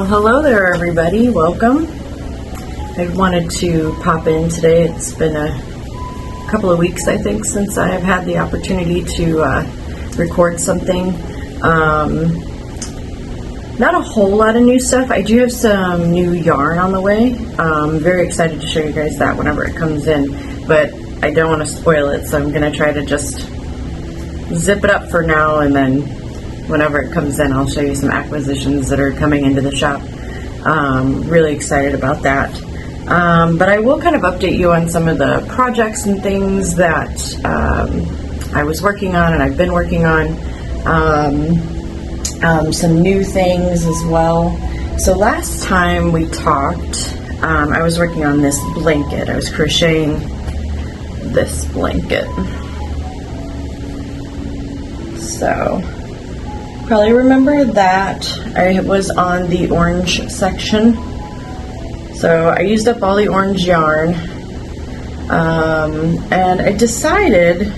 Well, hello there everybody, welcome. I wanted to pop in today. It's been a couple of weeks, I think, since I've had the opportunity to record something. Not a whole lot of new stuff. I do have some new yarn on the way. I'm very excited to show you guys that whenever it comes in, but I don't want to spoil it, so I'm going to try to just zip it up for now, and then whenever it comes in, I'll show you some acquisitions that are coming into the shop. Really excited about that. But I will kind of update you on some of the projects and things that I was working on and I've been working on. Some new things as well. So last time we talked, I was working on this blanket. I was crocheting this blanket. So probably remember that I was on the orange section. So I used up all the orange yarn, and I decided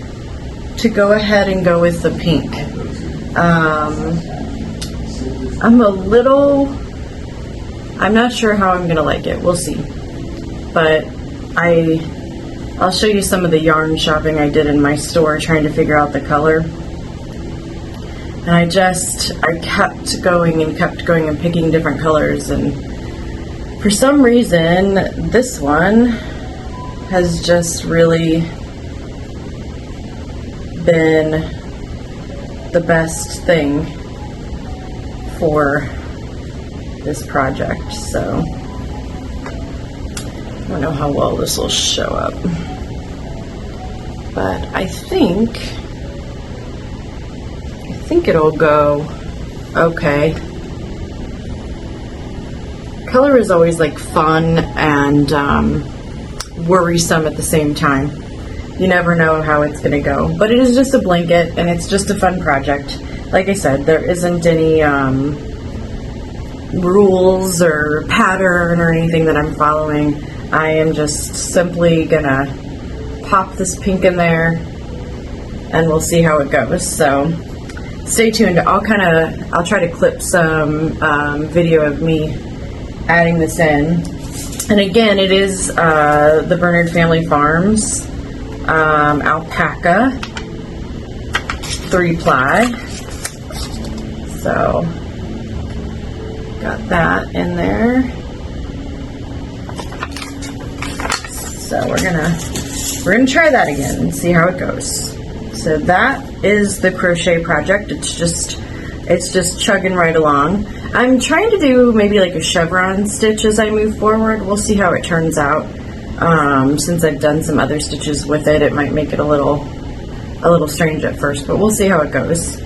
to go ahead and go with the pink. I'm not sure how I'm gonna like it. We'll see. But I'll show you some of the yarn shopping I did in my store trying to figure out the color. And I kept going and picking different colors, and for some reason this one has just really been the best thing for this project. So I don't know how well this will show up, but I think it'll go okay. Color is always like fun and worrisome at the same time. You never know how it's gonna go, but it is just a blanket and it's just a fun project. Like I said, there isn't any rules or pattern or anything that I'm following. I am just simply gonna pop this pink in there and we'll see how it goes. So stay tuned. I'll try to clip some video of me adding this in. And again, it is the Bernard Family Farms alpaca 3-ply. So got that in there. So we're gonna try that again and see how it goes. So that is the crochet project. It's just chugging right along. I'm trying to do maybe like a chevron stitch as I move forward. We'll see how it turns out. Since I've done some other stitches with it, it might make it a little strange at first, but we'll see how it goes.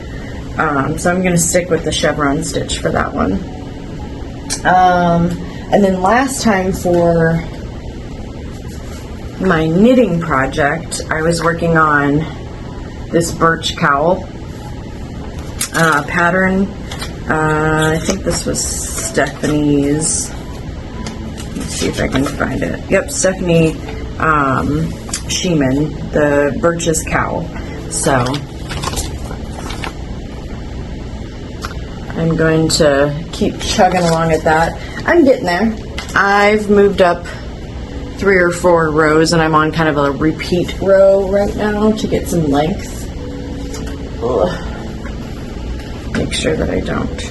So I'm going to stick with the chevron stitch for that one. And then last time for my knitting project, I was working on this birch cowl pattern. I think this was Stephanie's. Let's see if I can find it. Yep, Stephanie Shiman, the Birches cowl. So I'm going to keep chugging along at that. I'm getting there. I've moved up 3 or 4 rows and I'm on kind of a repeat row right now to get some length. Ugh. Make sure that I don't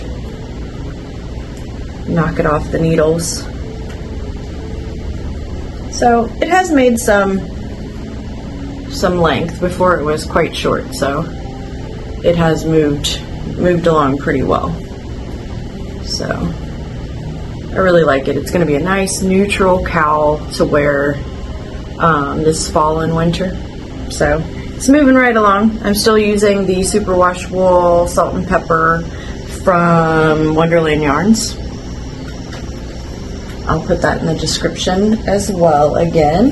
knock it off the needles. So it has made some length. Before it was quite short, so it has moved along pretty well. So I really like it. It's going to be a nice neutral cowl to wear this fall and winter. So it's moving right along. I'm still using the superwash wool salt and pepper from Wonderland Yarns. I'll put that in the description as well again.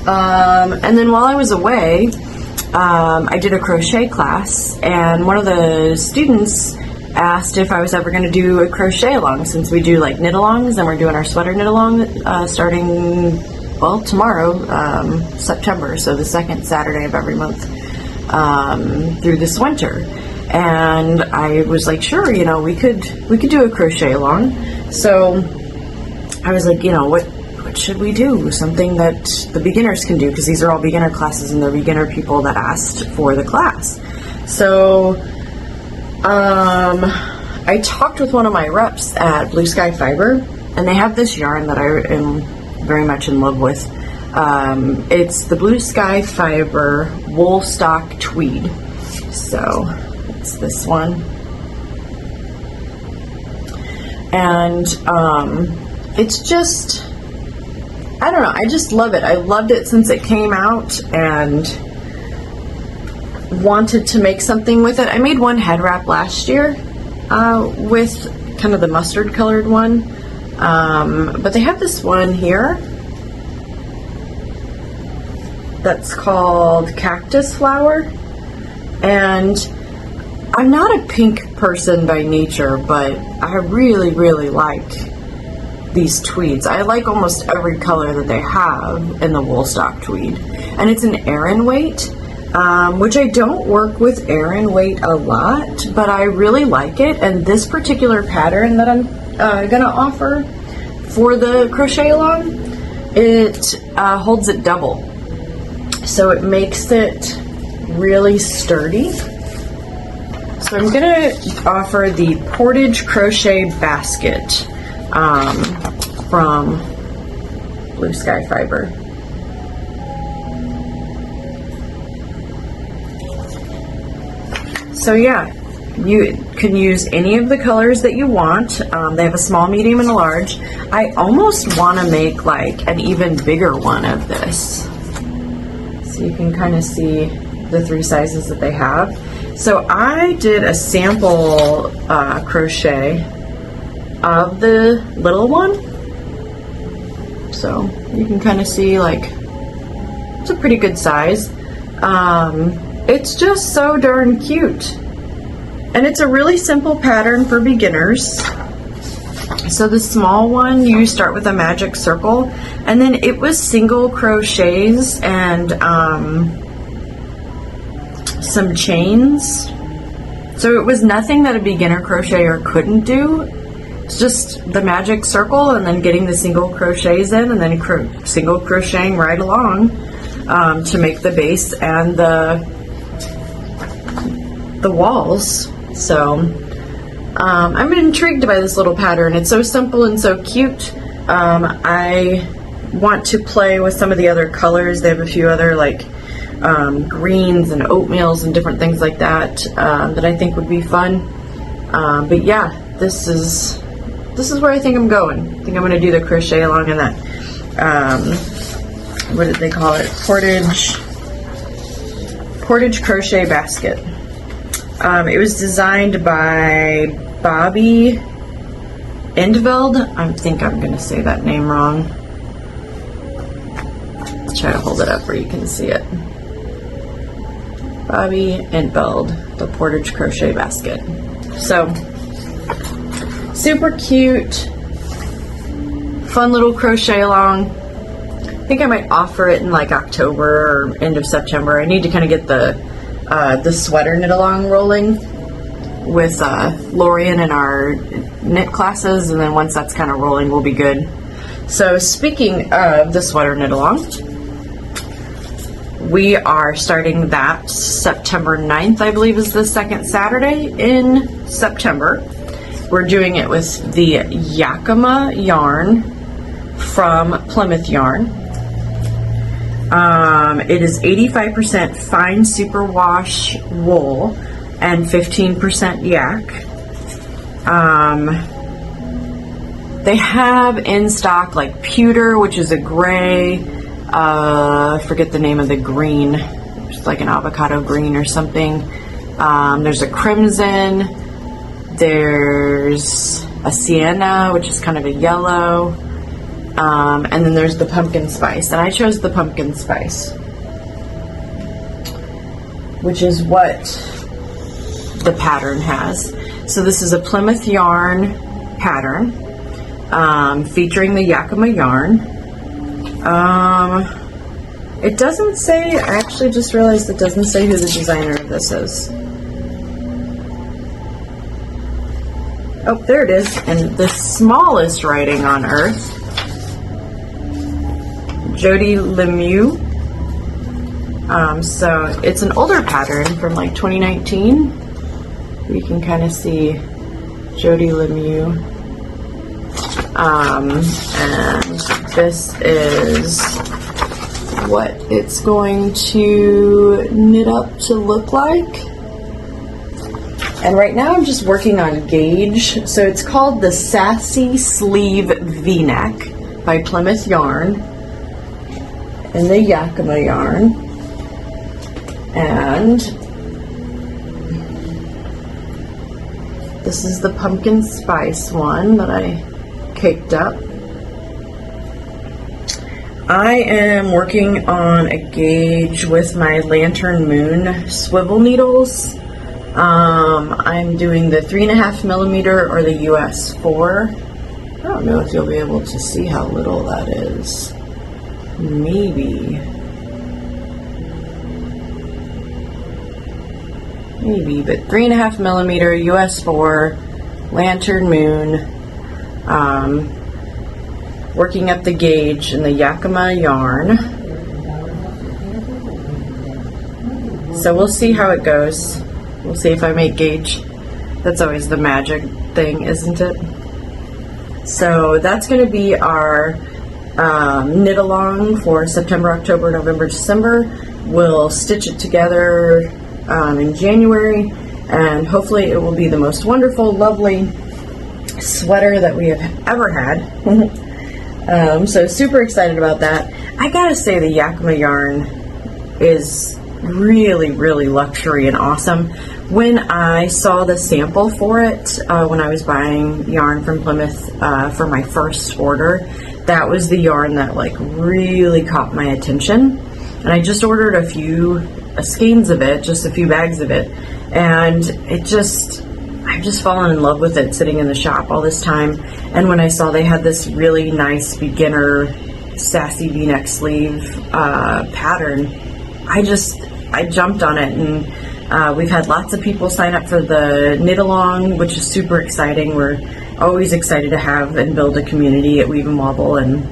And then while I was away, I did a crochet class, and one of the students asked if I was ever going to do a crochet along, since we do like knit alongs, and we're doing our sweater knit along starting, well, tomorrow, September, so the second Saturday of every month through this winter. and I was like, sure, you know, we could do a crochet along. So I was like, you know, what should we do? Something that the beginners can do, because these are all beginner classes and they're beginner people that asked for the class. So I talked with one of my reps at Blue Sky Fiber, and they have this yarn that I am very much in love with. It's the Blue Sky Fiber Wool Stock Tweed. So it's this one. And it's just, I don't know, I just love it. I loved it since it came out and wanted to make something with it. I made one head wrap last year with kind of the mustard colored one. But they have this one here that's called Cactus Flower, and I'm not a pink person by nature, but I really, really like these tweeds. I like almost every color that they have in the wool stock tweed, and it's an Aran weight, which I don't work with Aran weight a lot, but I really like it. And this particular pattern that I'm gonna offer for the crochet along, it holds it double, so it makes it really sturdy. So I'm gonna offer the Portage crochet basket from Blue Sky Fiber. So yeah, you can use any of the colors that you want. They have a small, medium, and a large. I almost want to make like an even bigger one of this, so you can kind of see the 3 sizes that they have. So I did a sample crochet of the little one, so you can kind of see, like, it's a pretty good size. It's just so darn cute, and it's a really simple pattern for beginners. So the small one, you start with a magic circle, and then it was single crochets and some chains. So it was nothing that a beginner crocheter couldn't do. It's just the magic circle and then getting the single crochets in, and then single crocheting right along to make the base and the walls. So I'm intrigued by this little pattern. It's so simple and so cute. I want to play with some of the other colors. They have a few other, like, greens and oatmeals and different things like that that I think would be fun. But yeah, this is where I think I'm going. I think I'm going to do the crochet along in that, what did they call it? Portage crochet basket. It was designed by Bobby Endveld. I think I'm going to say that name wrong. Let's try to hold it up where you can see it. Bobby Endveld, the Portage crochet basket. So, super cute, fun little crochet along. I think I might offer it in like October or end of September. I need to kind of get the sweater knit along rolling with Lorian in our knit classes, and then once that's kind of rolling, we'll be good. So speaking of the sweater knit along, we are starting that September 9th, I believe is the second Saturday in September. We're doing it with the Yakima yarn from Plymouth Yarn. It is 85% fine superwash wool and 15% yak. They have in stock like pewter, which is a gray, I forget the name of the green, it's like an avocado green or something. There's a crimson, there's a sienna, which is kind of a yellow, and then there's the pumpkin spice, and I chose the pumpkin spice, which is what the pattern has. So this is a Plymouth Yarn pattern, featuring the Yakima yarn. It doesn't say, I actually just realized it doesn't say who the designer of this is. Oh, there it is, in the smallest writing on earth. Jody Lemieux. So it's an older pattern from like 2019. You can kind of see Jody Lemieux. And this is what it's going to knit up to look like. And right now I'm just working on gauge. So it's called the Sassy Sleeve V-Neck by Plymouth Yarn in the Yakima yarn. And this is the pumpkin spice one that I caked up. I am working on a gauge with my Lantern Moon swivel needles. I'm doing the 3.5 millimeter or the US 4. I don't know if you'll be able to see how little that is. Maybe, but 3.5 millimeter US 4 Lantern Moon. Working up the gauge in the Yakima yarn. So we'll see how it goes. We'll see if I make gauge. That's always the magic thing, isn't it? So that's going to be our knit along for September, October, November, December. We'll stitch it together in January, and hopefully it will be the most wonderful, lovely sweater that we have ever had. So super excited about that. I gotta say the Yakima yarn is really, really luxury and awesome. When I saw the sample for it, when I was buying yarn from Plymouth for my first order, that was the yarn that like really caught my attention. And I just ordered a few skeins of it, just a few bags of it, and I've just fallen in love with it sitting in the shop all this time. And when I saw they had this really nice beginner sassy V-neck sleeve pattern, I jumped on it, and we've had lots of people sign up for the knit along, which is super exciting. We're always excited to have and build a community at Weave and Wobble, and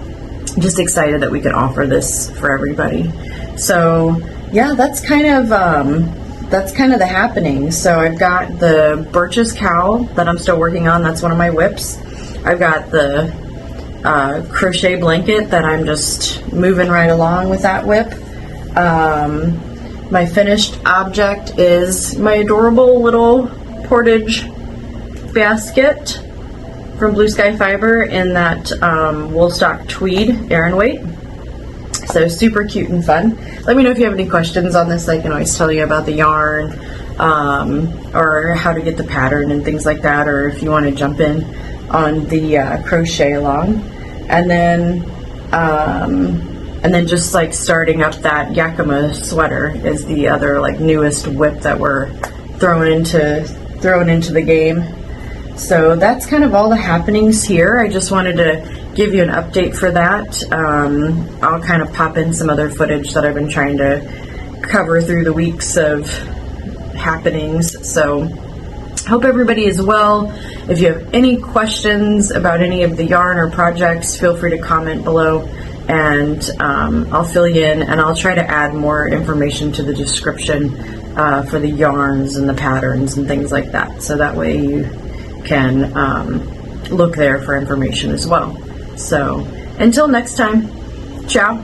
just excited that we can offer this for everybody. So yeah, that's kind of the happening. So I've got the Birches cowl that I'm still working on. That's one of my whips. I've got the crochet blanket that I'm just moving right along with that whip. My finished object is my adorable little Portage basket from Blue Sky Fiber in that Woolstock Tweed Aran weight. So super cute and fun. Let me know if you have any questions on this. I can always tell you about the yarn or how to get the pattern and things like that, or if you want to jump in on the crochet along. And then just like starting up that Yakima sweater is the other like newest whip that we're throwing into the game. So that's kind of all the happenings here. I just wanted to give you an update for that. I'll kind of pop in some other footage that I've been trying to cover through the weeks of happenings. So hope everybody is well. If you have any questions about any of the yarn or projects, feel free to comment below, and I'll fill you in, and I'll try to add more information to the description for the yarns and the patterns and things like that, so that way you can look there for information as well. So until next time, ciao.